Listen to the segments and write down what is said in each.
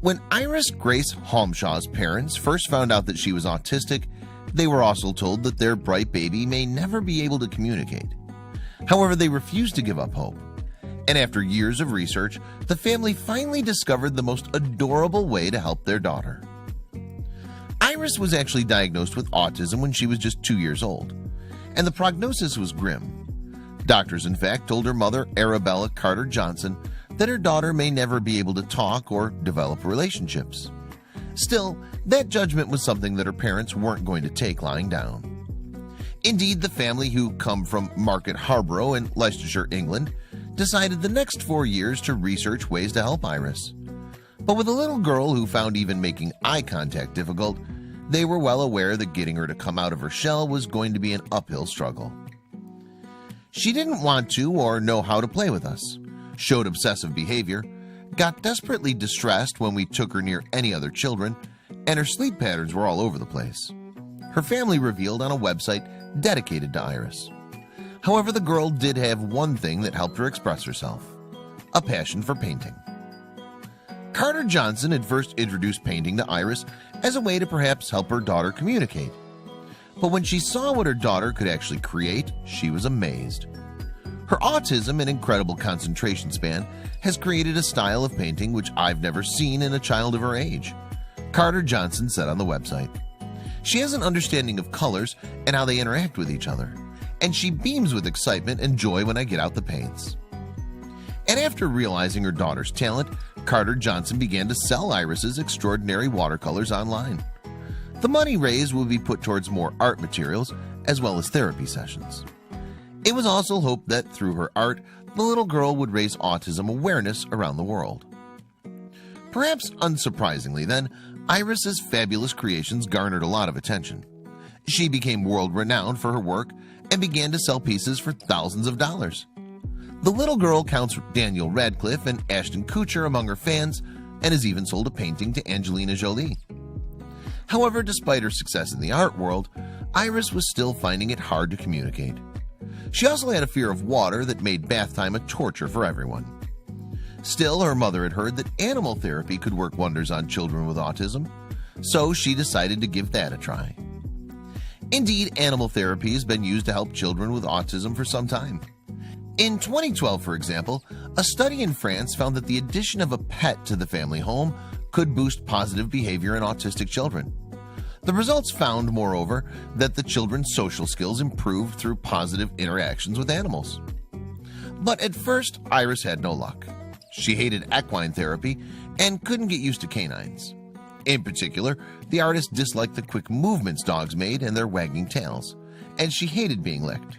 When Iris Grace Halmshaw's parents first found out that she was autistic, they were also told that their bright baby may never be able to communicate. However, they refused to give up hope. And after years of research, the family finally discovered the most adorable way to help their daughter. Iris was actually diagnosed with autism when she was just 2 years old, and the prognosis was grim. Doctors, in fact, told her mother, Arabella Carter Johnson, that her daughter may never be able to talk or develop relationships. Still, that judgment was something that her parents weren't going to take lying down. Indeed, the family, who come from Market Harborough in Leicestershire, England, decided the next 4 years to research ways to help Iris. But with a little girl who found even making eye contact difficult, they were well aware that getting her to come out of her shell was going to be an uphill struggle. She didn't want to or know how to play with us, showed obsessive behavior, got desperately distressed when we took her near any other children, and her sleep patterns were all over the place. Her family revealed on a website dedicated to Iris. However, the girl did have one thing that helped her express herself: a passion for painting. Carter Johnson had first introduced painting to Iris as a way to perhaps help her daughter communicate. But when she saw what her daughter could actually create, she was amazed. Her autism and incredible concentration span has created a style of painting which I've never seen in a child of her age, Carter Johnson said on the website. She has an understanding of colors and how they interact with each other, and she beams with excitement and joy when I get out the paints. And after realizing her daughter's talent, Carter Johnson began to sell Iris's extraordinary watercolors online. The money raised will be put towards more art materials as well as therapy sessions. It was also hoped that through her art, the little girl would raise autism awareness around the world. Perhaps unsurprisingly then, Iris's fabulous creations garnered a lot of attention. She became world-renowned for her work and began to sell pieces for thousands of dollars. The little girl counts Daniel Radcliffe and Ashton Kutcher among her fans and has even sold a painting to Angelina Jolie. However, despite her success in the art world, Iris was still finding it hard to communicate. She also had a fear of water that made bath time a torture for everyone. Still, her mother had heard that animal therapy could work wonders on children with autism, so she decided to give that a try. Indeed, animal therapy has been used to help children with autism for some time. In 2012, for example, a study in France found that the addition of a pet to the family home could boost positive behavior in autistic children. The results found, moreover, that the children's social skills improved through positive interactions with animals. But at first, Iris had no luck. She hated equine therapy and couldn't get used to canines. In particular, the artist disliked the quick movements dogs made and their wagging tails, and she hated being licked.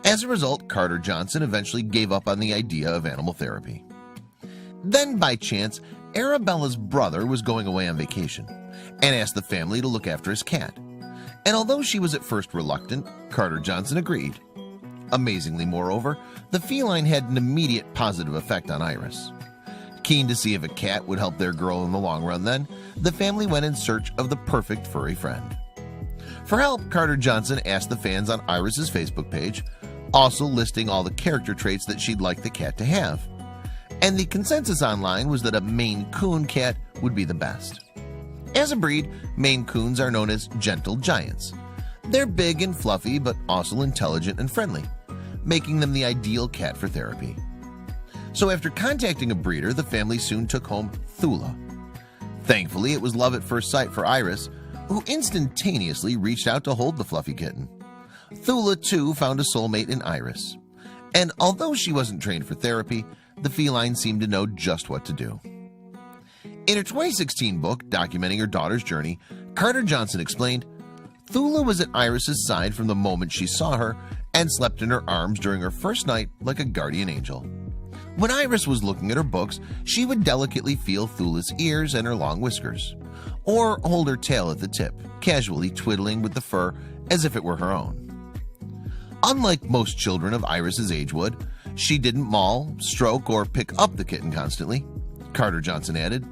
As a result, Carter Johnson eventually gave up on the idea of animal therapy. Then, by chance, Arabella's brother was going away on vacation and asked the family to look after his cat. And although she was at first reluctant, Carter Johnson agreed. Amazingly, moreover, the feline had an immediate positive effect on Iris. Keen to see if a cat would help their girl in the long run then, the family went in search of the perfect furry friend. For help, Carter Johnson asked the fans on Iris's Facebook page, also listing all the character traits that she'd like the cat to have. And the consensus online was that a Maine Coon cat would be the best. As a breed, Maine Coons are known as gentle giants. They're big and fluffy, but also intelligent and friendly, making them the ideal cat for therapy. So after contacting a breeder, the family soon took home Thula. Thankfully, it was love at first sight for Iris, who instantaneously reached out to hold the fluffy kitten. Thula, too, found a soulmate in Iris. And although she wasn't trained for therapy, the feline seemed to know just what to do. In her 2016 book documenting her daughter's journey, Carter Johnson explained, "Thula was at Iris's side from the moment she saw her and slept in her arms during her first night like a guardian angel. When Iris was looking at her books, she would delicately feel Thula's ears and her long whiskers, or hold her tail at the tip, casually twiddling with the fur as if it were her own. Unlike most children of Iris's age would, she didn't maul, stroke, or pick up the kitten constantly," Carter Johnson added.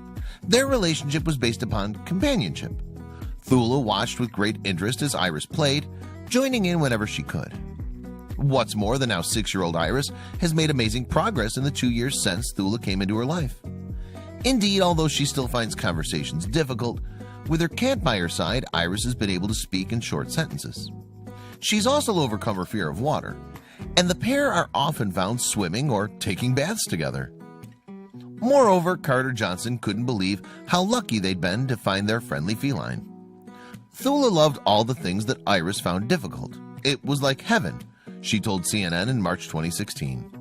Their relationship was based upon companionship. Thula watched with great interest as Iris played, joining in whenever she could. What's more, the now 6-year-old Iris has made amazing progress in the 2 years since Thula came into her life. Indeed, although she still finds conversations difficult, with her cat by her side, Iris has been able to speak in short sentences. She's also overcome her fear of water, and the pair are often found swimming or taking baths together. Moreover, Carter Johnson couldn't believe how lucky they'd been to find their friendly feline. Thula loved all the things that Iris found difficult. It was like heaven, she told CNN in March 2016.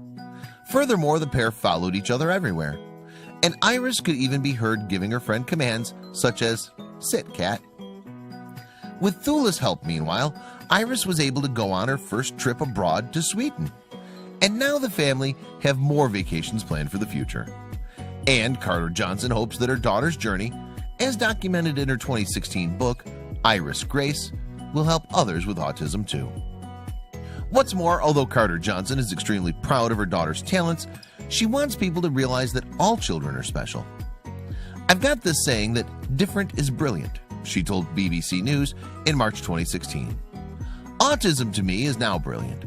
Furthermore, the pair followed each other everywhere, and Iris could even be heard giving her friend commands such as, "Sit, cat." With Thula's help, meanwhile, Iris was able to go on her first trip abroad to Sweden. And now the family have more vacations planned for the future. And Carter Johnson hopes that her daughter's journey, as documented in her 2016 book, Iris Grace, will help others with autism too. What's more, although Carter Johnson is extremely proud of her daughter's talents, she wants people to realize that all children are special. "I've got this saying that different is brilliant," she told BBC News in March 2016. "Autism to me is now brilliant.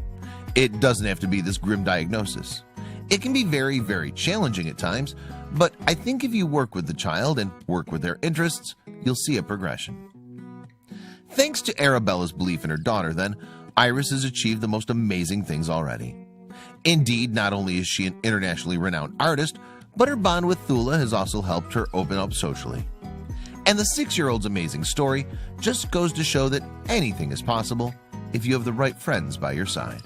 It doesn't have to be this grim diagnosis. It can be very, very challenging at times, but I think if you work with the child and work with their interests, you'll see a progression." Thanks to Arabella's belief in her daughter, then, Iris has achieved the most amazing things already. Indeed, not only is she an internationally renowned artist, but her bond with Thula has also helped her open up socially. And the 6-year-old's amazing story just goes to show that anything is possible if you have the right friends by your side.